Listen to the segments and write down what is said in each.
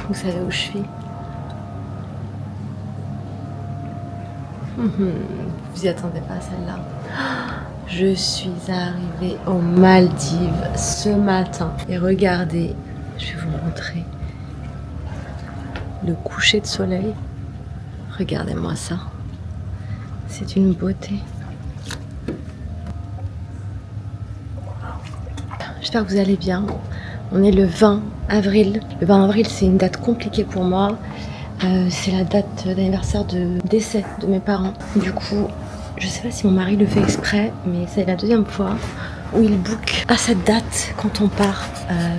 Vous savez où je suis? Vous y attendez pas celle-là. Je suis arrivée aux Maldives ce matin. Et regardez, je vais vous montrer le coucher de soleil. Regardez-moi ça. C'est une beauté. J'espère que vous allez bien. On est le 20 avril. Le 20 avril, c'est une date compliquée pour moi. C'est la date d'anniversaire de décès de mes parents. Du coup, je sais pas si mon mari le fait exprès, mais c'est la deuxième fois où il book à cette date quand on part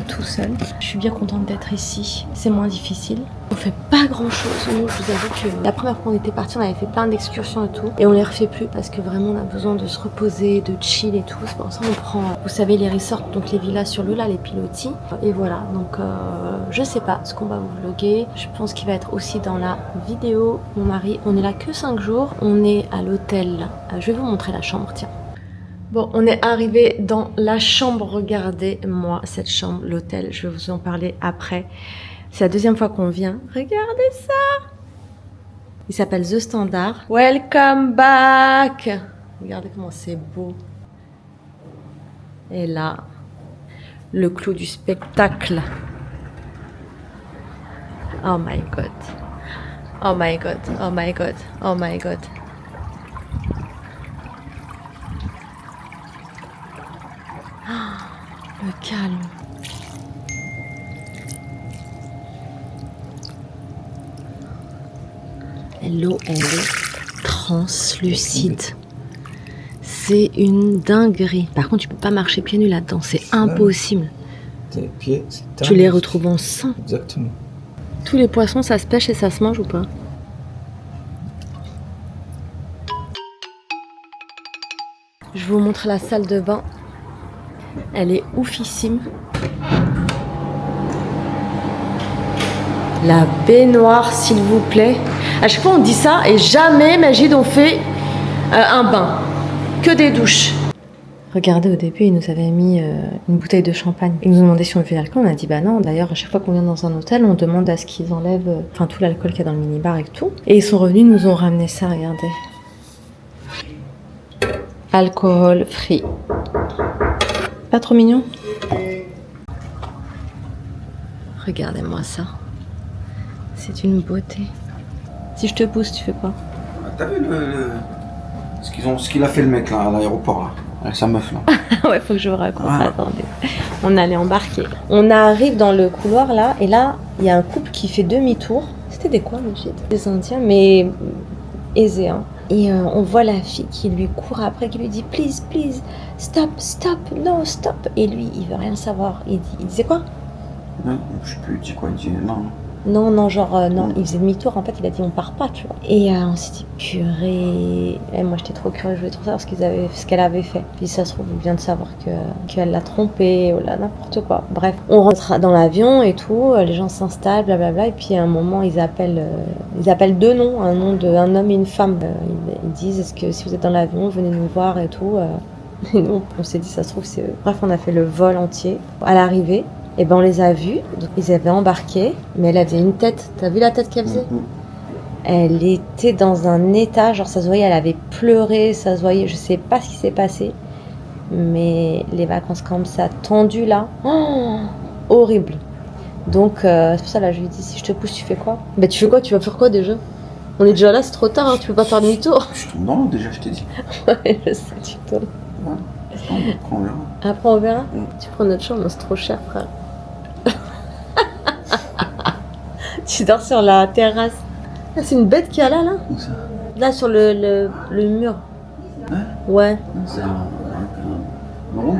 tout seul. Je suis bien contente d'être ici. C'est moins difficile. On fait pas grand chose. Nous, je vous avoue que la première fois qu'on était partis, on avait fait plein d'excursions et tout. Et on les refait plus parce que vraiment on a besoin de se reposer, de chill et tout. C'est pour ça qu'on prend, vous savez, les resorts, donc les villas sur l'eau là, les pilotis. Et voilà, donc je sais pas ce qu'on va vous vlogger. Je pense qu'il va être aussi dans la vidéo. Mon mari, on est là que 5 jours. On est à l'hôtel. Je vais vous montrer la chambre, tiens. Bon, on est arrivé dans la chambre. Regardez-moi cette chambre, l'hôtel. Je vais vous en parler après. C'est la deuxième fois qu'on vient. Regardez ça! Il s'appelle The Standard. Welcome back! Regardez comment c'est beau. Et là, le clou du spectacle. Oh my god. Oh my god. Oh my god. Oh my god. Le calme. L'eau, elle est translucide. C'est une dinguerie. Par contre, tu peux pas marcher pieds nus là-dedans. C'est impossible. Tes pieds, c'est tu les retrouves en sang. Exactement. Tous les poissons, ça se pêche et ça se mange ou pas? Je vous montre la salle de bain. Elle est oufissime. La baignoire, s'il vous plaît. À chaque fois, on dit ça et jamais, Magid, on fait un bain. Que des douches. Regardez, au début, ils nous avaient mis une bouteille de champagne. Ils nous ont demandé si on buvait de l'alcool. On a dit bah non. D'ailleurs, à chaque fois qu'on vient dans un hôtel, on demande à ce qu'ils enlèvent tout l'alcool qu'il y a dans le minibar et tout. Et ils sont revenus, ils nous ont ramené ça, regardez. Alcool free. Pas trop mignon? Regardez-moi ça. C'est une beauté. Si je te pousse, tu fais quoi? T'as vu ce qu'il a fait le mec là à l'aéroport là, avec sa meuf là? Ouais, faut que je vous raconte. Ah. Attendez. On allait embarquer. On arrive dans le couloir là, et là, il y a un couple qui fait demi-tour. C'était des quoi, Magid? Des Indiens, mais aisés, hein. Et on voit la fille qui lui court après, qui lui dit please, please, stop, stop, no, stop. Et lui, il veut rien savoir. Il disait quoi? Non, je sais plus, il dit quoi? Il dit non. Non, genre, non, il faisait demi-tour, en fait, il a dit on part pas, tu vois. Et on s'est dit purée. Et moi, j'étais trop curieuse, je voulais trop savoir ce qu'elle avait fait. Puis ça se trouve, on vient de savoir qu'elle l'a trompé, ou là, n'importe quoi. Bref, on rentre dans l'avion et tout, les gens s'installent, blablabla, et puis à un moment, ils appellent deux noms, un nom d'un homme et une femme. Ils disent, est-ce que si vous êtes dans l'avion, venez nous voir et tout. Et nous, on s'est dit, ça se trouve, c'est eux. Bref, on a fait le vol entier. À l'arrivée, et ben on les a vus, donc ils avaient embarqué, mais elle avait une tête, t'as vu la tête qu'elle faisait? Elle était dans un état, genre ça se voyait, elle avait pleuré, ça se voyait, je sais pas ce qui s'est passé, mais les vacances comme ça, tendues là, horrible. Donc c'est pour ça là, je lui dis, si je te pousse, tu fais quoi? Bah tu fais quoi? Tu vas faire quoi déjà? On est déjà là, c'est trop tard, hein, tu peux pas faire demi-tour. Je tombe dans l'eau déjà, je t'ai dit. Ouais, je sais, tu tombes. Ouais, je tombe, après on verra. Après on verra? Tu prends notre chambre, c'est trop cher, frère. Tu dors sur la terrasse. Ah, c'est une bête qu'il y a là? Où ça? Là, sur le mur. Ouais. Non, c'est un rond.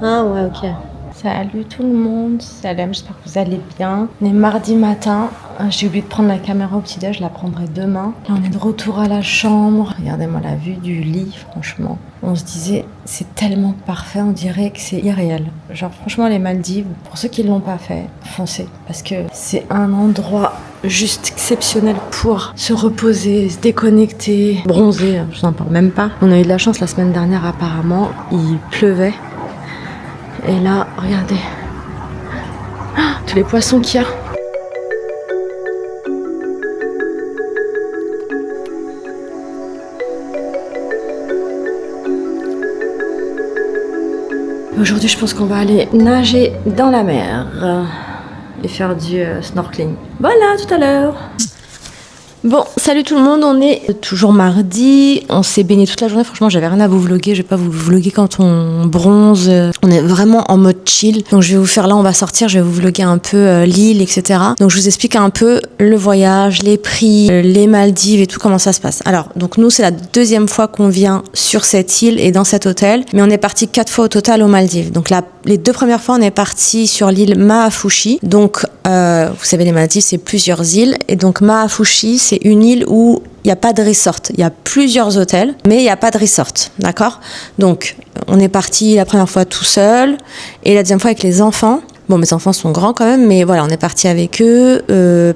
Ah ouais, ok. Salut tout le monde, salam, j'espère que vous allez bien. On est mardi matin, j'ai oublié de prendre la caméra au petit-déj, je la prendrai demain. Là on est de retour à la chambre, regardez-moi la vue du lit, franchement. On se disait, c'est tellement parfait, on dirait que c'est irréel. Genre franchement les Maldives, pour ceux qui ne l'ont pas fait, foncez. Parce que c'est un endroit juste exceptionnel pour se reposer, se déconnecter, bronzer, je n'en parle même pas. On a eu de la chance la semaine dernière apparemment, il pleuvait. Et là, regardez, tous les poissons qu'il y a. Aujourd'hui, je pense qu'on va aller nager dans la mer et faire du snorkeling. Voilà, tout à l'heure. Bon, salut tout le monde, on est toujours mardi, on s'est baigné toute la journée, franchement j'avais rien à vous vlogger, je vais pas vous vlogger quand on bronze, on est vraiment en mode chill, donc je vais vous faire là, on va sortir, je vais vous vlogger un peu l'île, etc. Donc je vous explique un peu le voyage, les prix, les Maldives et tout, comment ça se passe. Alors, donc nous c'est la deuxième fois qu'on vient sur cette île et dans cet hôtel, mais on est parti 4 fois au total aux Maldives. Donc les 2 premières fois on est parti sur l'île Maafushi, donc vous savez les Maldives c'est plusieurs îles, et donc Maafushi c'est une île où il n'y a pas de resort. Il y a plusieurs hôtels, mais il n'y a pas de resort. D'accord ? Donc, on est parti la première fois tout seul et la deuxième fois avec les enfants. Bon, mes enfants sont grands quand même, mais voilà, on est parti avec eux.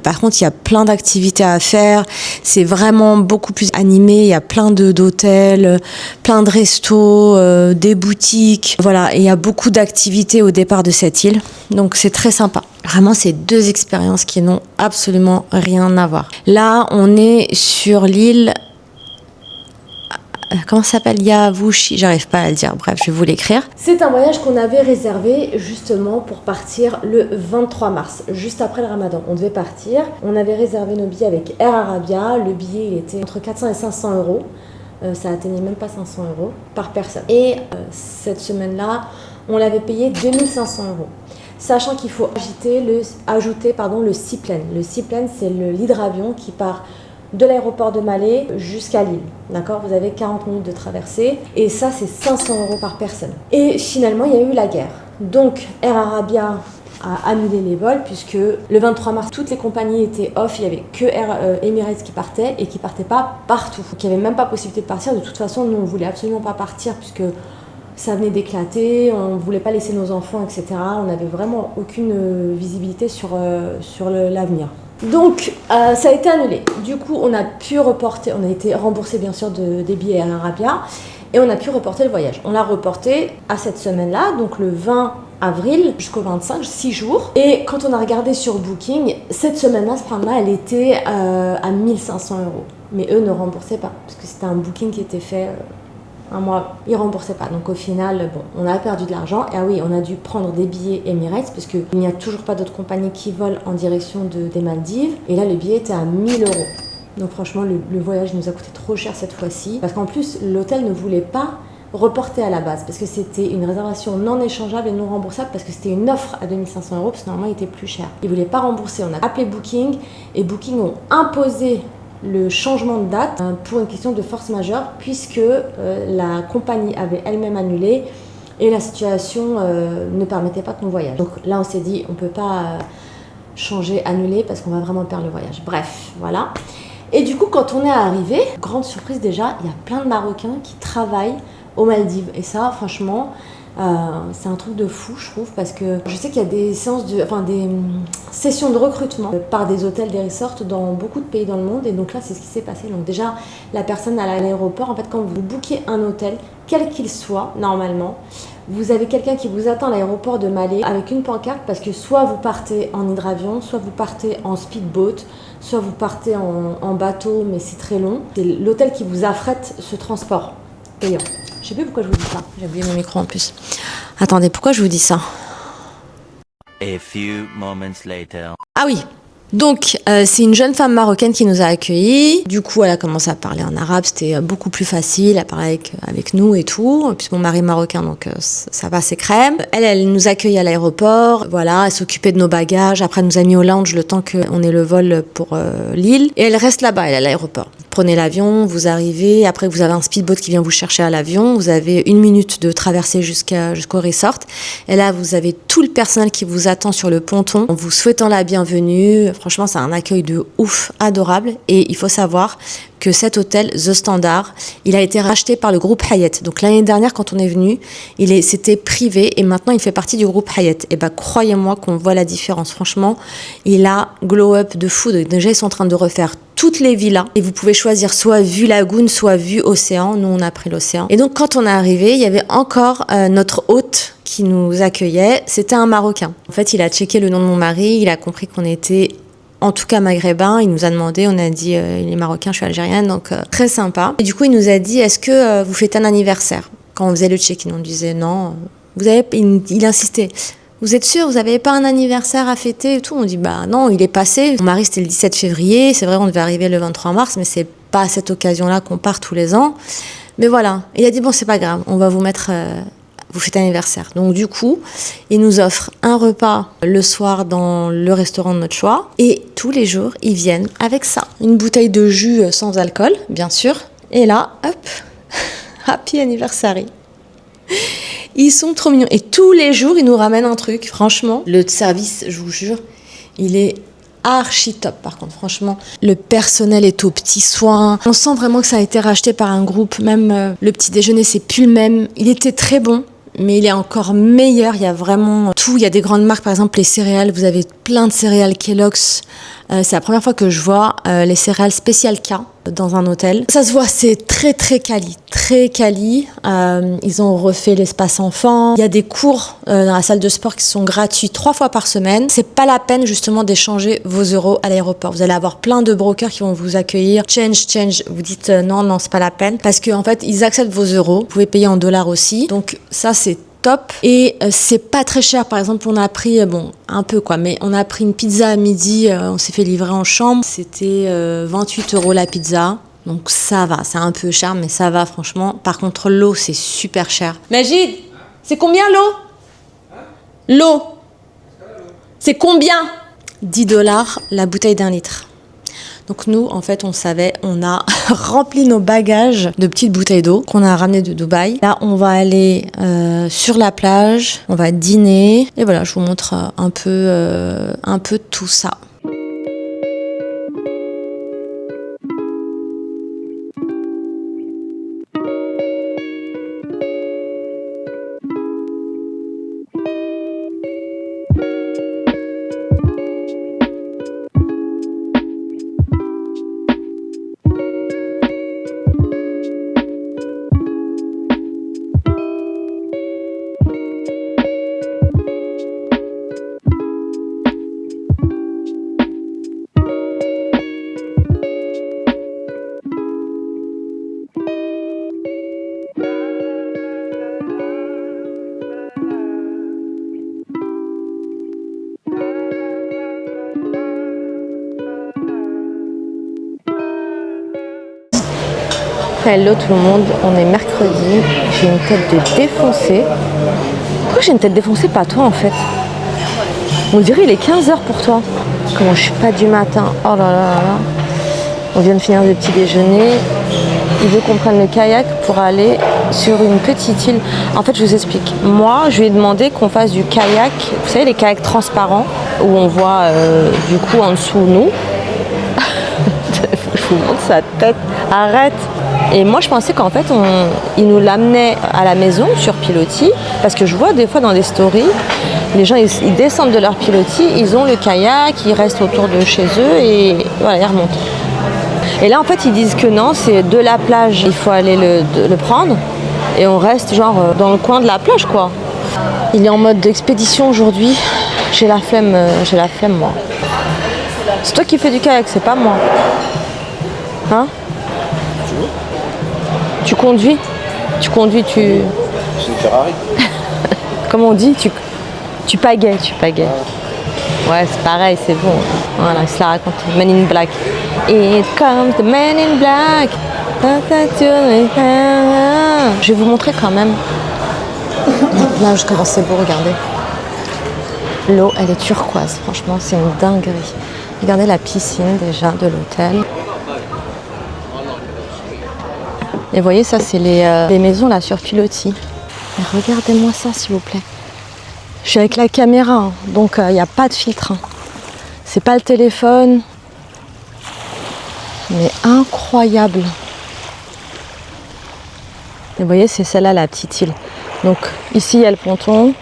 Par contre, il y a plein d'activités à faire. C'est vraiment beaucoup plus animé. Il y a plein d'hôtels, plein de restos, des boutiques. Voilà, et il y a beaucoup d'activités au départ de cette île. Donc, c'est très sympa. Vraiment, c'est 2 expériences qui n'ont absolument rien à voir. Là, on est sur l'île... Comment ça s'appelle ? Yavushi, j'arrive pas à le dire, bref, je vais vous l'écrire. C'est un voyage qu'on avait réservé justement pour partir le 23 mars, juste après le Ramadan. On devait partir, on avait réservé nos billets avec Air Arabia, le billet il était entre 400 et 500 euros, ça atteignait même pas 500 euros par personne. Et cette semaine-là, on l'avait payé 2500 euros. Sachant qu'il faut ajouter le seaplane. Le seaplane, c'est l'hydravion qui part de l'aéroport de Malé jusqu'à l'île. D'accord ? Vous avez 40 minutes de traversée. Et ça, c'est 500 euros par personne. Et finalement, il y a eu la guerre. Donc, Air Arabia a annulé les vols puisque le 23 mars, toutes les compagnies étaient off. Il n'y avait que Air Emirates qui partait et qui ne partait pas partout. Donc, il n'y avait même pas possibilité de partir. De toute façon, nous, on ne voulait absolument pas partir puisque ça venait d'éclater, on ne voulait pas laisser nos enfants, etc. On n'avait vraiment aucune visibilité sur l'avenir. Donc, ça a été annulé. Du coup, on a pu reporter, on a été remboursé bien sûr des billets à l'Arabia et on a pu reporter le voyage. On l'a reporté à cette semaine-là, donc le 20 avril jusqu'au 25, 6 jours. Et quand on a regardé sur Booking, cette semaine-là, ce prime-là, elle était à 1500 euros. Mais eux ne remboursaient pas, parce que c'était un booking qui était fait... un mois, ils ne remboursaient pas. Donc au final, bon, on a perdu de l'argent. Et ah oui, on a dû prendre des billets Emirates parce qu'il n'y a toujours pas d'autres compagnies qui volent en direction des Maldives. Et là, le billet était à 1000 euros. Donc franchement, le voyage nous a coûté trop cher cette fois-ci. Parce qu'en plus, l'hôtel ne voulait pas reporter à la base parce que c'était une réservation non échangeable et non remboursable parce que c'était une offre à 2500 euros parce que normalement, il était plus cher. Ils ne voulaient pas rembourser. On a appelé Booking et Booking ont imposé le changement de date pour une question de force majeure puisque la compagnie avait elle-même annulé et la situation ne permettait pas qu'on voyage. Donc là on s'est dit on ne peut pas changer, annuler parce qu'on va vraiment perdre le voyage. Bref, voilà. Et du coup quand on est arrivé, grande surprise déjà, il y a plein de Marocains qui travaillent aux Maldives et ça franchement... c'est un truc de fou je trouve parce que je sais qu'il y a des sessions de recrutement par des hôtels, des resorts dans beaucoup de pays dans le monde et donc là c'est ce qui s'est passé. Donc déjà la personne à l'aéroport, en fait quand vous bookez un hôtel quel qu'il soit normalement, vous avez quelqu'un qui vous attend à l'aéroport de Malé avec une pancarte parce que soit vous partez en hydravion, soit vous partez en speedboat, soit vous partez en bateau mais c'est très long. C'est l'hôtel qui vous affrète ce transport payant. Je sais plus pourquoi je vous dis ça. J'ai oublié mon micro en plus. Attendez, pourquoi je vous dis ça ? A few moments later. Ah oui. Donc, c'est une jeune femme marocaine qui nous a accueillis. Du coup, elle a commencé à parler en arabe. C'était beaucoup plus facile à parler avec nous et tout. Puis mon mari est marocain, donc ça va, c'est crème. Elle nous accueille à l'aéroport. Voilà, elle s'occupait de nos bagages. Après, elle nous a mis au lounge le temps qu'on ait le vol pour l'île. Et elle reste là-bas, elle est à l'aéroport. Vous prenez l'avion, vous arrivez. Après, vous avez un speedboat qui vient vous chercher à l'avion. Vous avez 1 minute de traversée jusqu'au resort. Et là, vous avez tout le personnel qui vous attend sur le ponton en vous souhaitant la bienvenue. Franchement, c'est un accueil de ouf, adorable. Et il faut savoir que cet hôtel, The Standard, il a été racheté par le groupe Hyatt. Donc l'année dernière, quand on est venu, c'était privé et maintenant il fait partie du groupe Hyatt. Et bah croyez-moi qu'on voit la différence. Franchement, il a glow up de fou. Déjà, ils sont en train de refaire toutes les villas et vous pouvez choisir soit vue lagune, soit vue océan. Nous, on a pris l'océan. Et donc, quand on est arrivé, il y avait encore notre hôte qui nous accueillait. C'était un Marocain. En fait, il a checké le nom de mon mari. Il a compris qu'on était en tout cas maghrébin. Il nous a demandé, on a dit il est marocain, je suis algérienne, donc très sympa. Et du coup, il nous a dit, est-ce que vous fêtez un anniversaire ? Quand on faisait le check-in, on disait non, il insistait. Vous êtes sûr, vous n'avez pas un anniversaire à fêter et tout? On dit, bah non, il est passé. Mon mari, c'était le 17 février. C'est vrai, on devait arriver le 23 mars, mais c'est pas à cette occasion-là qu'on part tous les ans. Mais voilà. Il a dit, bon, c'est pas grave, on va vous mettre, vous fêtez anniversaire. Donc, du coup, il nous offre un repas le soir dans le restaurant de notre choix. Et tous les jours, ils viennent avec ça. Une bouteille de jus sans alcool, bien sûr. Et là, hop, happy anniversary. Ils sont trop mignons. Et tous les jours, ils nous ramènent un truc. Franchement, le service, je vous jure, il est archi top. Par contre, franchement, le personnel est aux petits soins. On sent vraiment que ça a été racheté par un groupe. Même le petit déjeuner, c'est plus le même. Il était très bon, mais il est encore meilleur. Il y a vraiment tout. Il y a des grandes marques, par exemple les céréales. Vous avez plein de céréales Kellogg's. C'est la première fois que je vois les céréales Special K dans un hôtel. Ça se voit, c'est très très quali, très quali. Ils ont refait l'espace enfant. Il y a des cours dans la salle de sport qui sont gratuits 3 fois par semaine. C'est pas la peine justement d'échanger vos euros à l'aéroport. Vous allez avoir plein de brokers qui vont vous accueillir. Change. Vous dites non, c'est pas la peine parce qu'en fait ils acceptent vos euros. Vous pouvez payer en dollars aussi. Donc ça c'est top. Et c'est pas très cher. Par exemple, on a pris, un peu quoi, mais on a pris une pizza à midi, on s'est fait livrer en chambre. C'était 28 € la pizza. Donc ça va, c'est un peu cher, mais ça va franchement. Par contre, l'eau, c'est super cher. Majid, c'est combien l'eau? L'eau, c'est combien? 10 $ la bouteille d'1 litre. Donc nous, en fait, on savait, on a rempli nos bagages de petites bouteilles d'eau qu'on a ramenées de Dubaï. Là, on va aller sur la plage, on va dîner. Et voilà, je vous montre un peu tout ça. Hello tout le monde, on est mercredi, j'ai une tête de défoncée. Pourquoi j'ai une tête défoncée? Pas toi en fait. On dirait il est 15h pour toi. Comment je suis pas du matin. Oh là là là là. On vient de finir le petit déjeuner. Il veut qu'on prenne le kayak pour aller sur une petite île. En fait je vous explique. Moi je lui ai demandé qu'on fasse du kayak. Vous savez les kayaks transparents où on voit du coup en dessous nous. Je vous montre sa tête. Arrête. Et moi je pensais qu'en fait il nous l'amenait à la maison sur pilotis parce que je vois des fois dans les stories les gens ils descendent de leur pilotis, ils ont le kayak, ils restent autour de chez eux et voilà ils remontent. Et là en fait ils disent que non, c'est de la plage, il faut aller le prendre et on reste genre dans le coin de la plage quoi. Il est en mode d'expédition aujourd'hui, j'ai la flemme moi. C'est toi qui fais du kayak, c'est pas moi. Hein? Tu conduis, tu... C'est une Ferrari. Comment on dit? Tu pagaies. Ouais, c'est pareil, c'est bon. Voilà, il se la raconte. Men in Black. It comes the Men in Black. Je vais vous montrer quand même. Là, je commence, c'est beau, regardez. L'eau, elle est turquoise. Franchement, c'est une dinguerie. Regardez la piscine déjà de l'hôtel. Et vous voyez, ça, c'est les maisons là sur pilotis. Et regardez-moi ça, s'il vous plaît. Je suis avec la caméra, hein, donc il n'y a pas de filtre. Hein. C'est pas le téléphone. Mais incroyable. Et vous voyez, c'est celle-là, la petite île. Donc ici, il y a le ponton.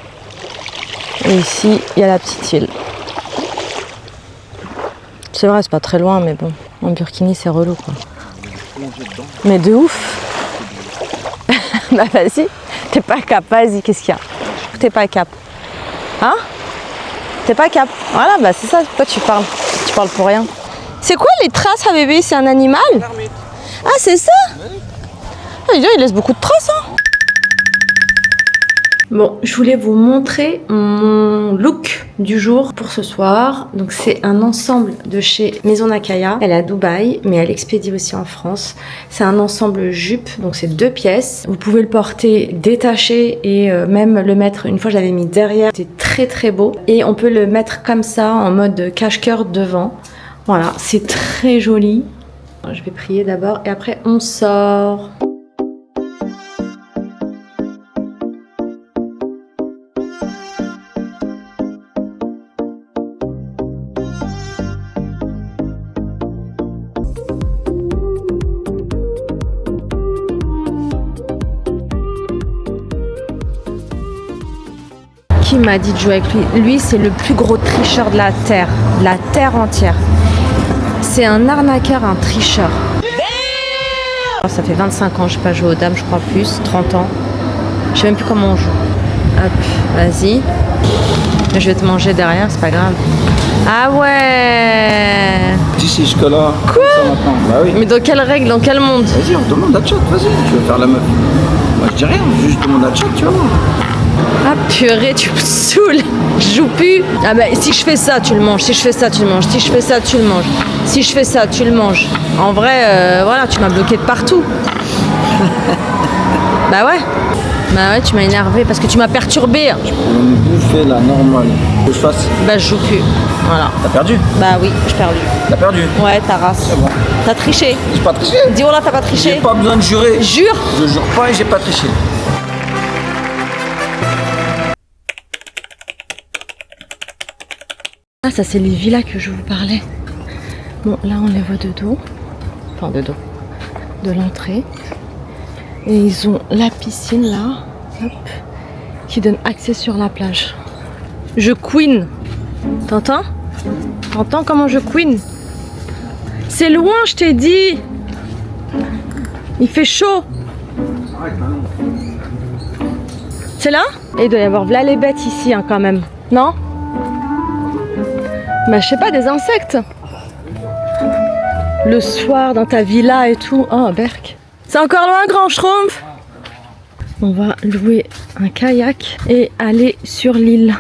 Et ici, il y a la petite île. C'est vrai, c'est pas très loin, mais bon. En Burkini, c'est relou, quoi. Mais de ouf. Bah vas-y, t'es pas cap, vas-y, qu'est-ce qu'il y a? T'es pas cap. Hein? T'es pas cap. Voilà, bah c'est ça, pourquoi tu parles? Tu parles pour rien. C'est quoi les traces à bébé? C'est un animal? Ah c'est ça? Ah, il laisse beaucoup de traces, hein? Bon, je voulais vous montrer mon look du jour pour ce soir. Donc c'est un ensemble de chez Maison Nakaya. Elle est à Dubaï, mais elle expédie aussi en France. C'est un ensemble jupe, donc c'est 2 pièces. Vous pouvez le porter détaché et même le mettre, une fois je l'avais mis derrière, c'est très très beau. Et on peut le mettre comme ça, en mode cache-cœur devant. Voilà, c'est très joli. Je vais prier d'abord et après on sort. Qui m'a dit de jouer avec lui? Lui, c'est le plus gros tricheur de la terre entière. C'est un arnaqueur, un tricheur. Ça fait 25 ans que je n'ai pas joué aux dames, je crois plus, 30 ans. Je sais même plus comment on joue. Hop, vas-y. Je vais te manger derrière, c'est pas grave. Ah ouais. D'ici jusque-là. Quoi? Bah oui. Mais dans quelle règle, dans quel monde? Vas-y, on demande à chat, vas-y, tu veux faire la meuf. Moi je dis rien, juste demande à chat, tu vas voir. Ah purée, tu me saoules. Je joue plus. Ah bah si je fais ça, tu le manges. Si je fais ça, tu le manges. Si je fais ça, tu le manges. Si je fais ça, tu le manges. En vrai, voilà, tu m'as bloqué de partout. Bah ouais, tu m'as énervé parce que tu m'as perturbé. Je peux me bouffer la normale. Que je fasse? Bah je joue plus. Voilà. T'as perdu? Bah oui, j'ai perdu. T'as perdu? Ouais, ta race. C'est bon. T'as triché. J'ai pas triché. Dis voilà, t'as pas triché. J'ai pas besoin de jurer. Jure. Je jure pas et j'ai pas triché. Ah, ça c'est les villas que je vous parlais. Bon, là on les voit de dos. Enfin de dos. De l'entrée. Et ils ont la piscine là. Hop. Qui donne accès sur la plage. Je queen. T'entends? T'entends comment je queen? C'est loin, je t'ai dit. Il fait chaud. C'est là? Et il doit y avoir là les bêtes ici hein, quand même. Non? Bah je sais pas, des insectes. Le soir dans ta villa et tout. Oh Berk. C'est encore loin, grand schtroumpf. On va louer un kayak et aller sur l'île.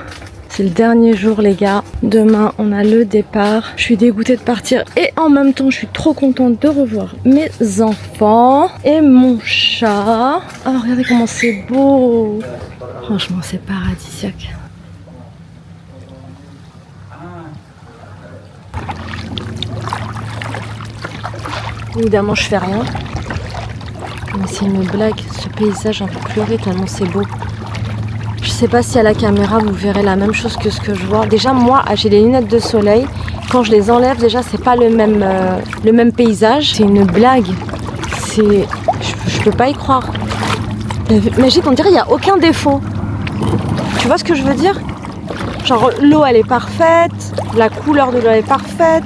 C'est le dernier jour les gars. Demain on a le départ. Je suis dégoûtée de partir et en même temps je suis trop contente de revoir mes enfants et mon chat. Oh regardez comment c'est beau. Franchement c'est paradisiaque. Évidemment, je fais rien. Mais c'est une blague. Ce paysage, j'en peux pleurer tellement c'est beau. Je sais pas si à la caméra vous verrez la même chose que ce que je vois. Déjà, moi, j'ai les lunettes de soleil. Quand je les enlève, déjà, c'est pas le même paysage. C'est une blague. Je peux pas y croire. Magique, on dirait qu'il n'y a aucun défaut. Tu vois ce que je veux dire? Genre, l'eau, elle est parfaite. La couleur de l'eau, elle est parfaite.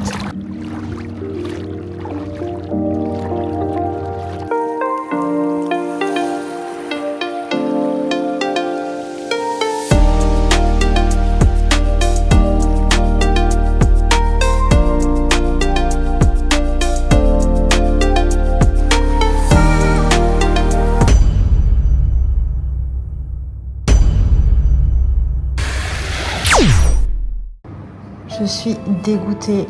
Je suis dégoûtée.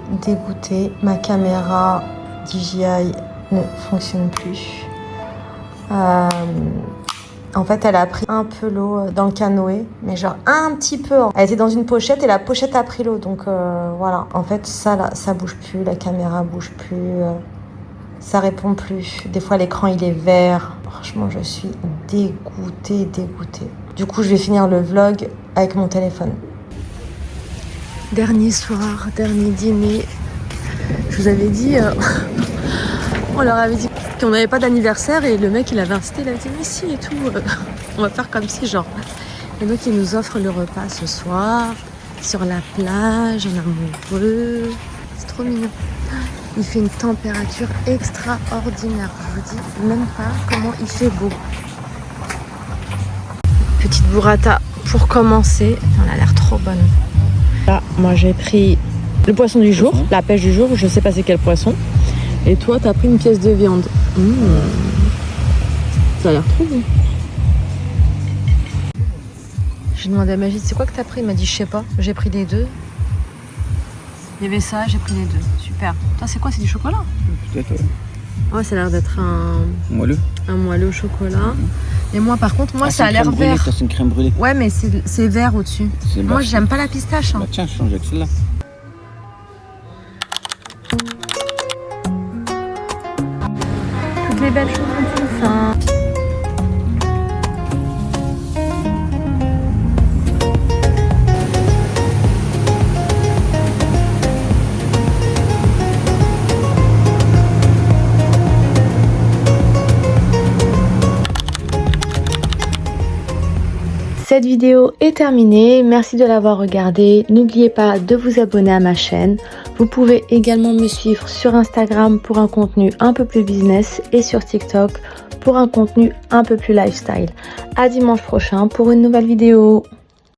Ma caméra DJI ne fonctionne plus. En fait, elle a pris un peu l'eau dans le canoë, mais genre un petit peu. Elle était dans une pochette et la pochette a pris l'eau, donc voilà. En fait, ça là, ça bouge plus, la caméra bouge plus, ça répond plus. Des fois, l'écran il est vert. Franchement, je suis dégoûtée. Du coup, je vais finir le vlog avec mon téléphone. Dernier soir, dernier dîner. Je vous avais dit, on leur avait dit qu'on n'avait pas d'anniversaire et le mec il avait incité, il avait dit mais si et tout, on va faire comme si genre. Le mec il nous offre le repas ce soir, sur la plage, en amoureux, c'est trop mignon. Il fait une température extraordinaire, je vous dis même pas comment il fait beau. Petite burrata pour commencer, elle a l'air trop bonne. Là, moi j'ai pris le poisson du jour, la pêche du jour, je sais pas c'est quel poisson. Et toi, t'as pris une pièce de viande. Ça a l'air trop bon. J'ai demandé à Magid, c'est quoi que t'as pris? Il m'a dit, je sais pas. J'ai pris les deux. Il y avait ça, j'ai pris les deux. Super. Toi, c'est quoi? C'est du chocolat? Peut-être, ouais. Ouais, ça a l'air d'être un Moelleux. moelleux au chocolat. Et moi, par contre, moi, ça a c'est l'air une crème brûlée, vert. ça, c'est une crème brûlée. Ouais, mais c'est vert au-dessus. Moi, j'aime pas la pistache. Hein. Bah tiens, je change avec celle-là. Toutes les belles choses ont une fin. Cette vidéo est terminée, merci de l'avoir regardée. N'oubliez pas de vous abonner à ma chaîne. Vous pouvez également me suivre sur Instagram pour un contenu un peu plus business et sur TikTok pour un contenu un peu plus lifestyle. À dimanche prochain pour une nouvelle vidéo.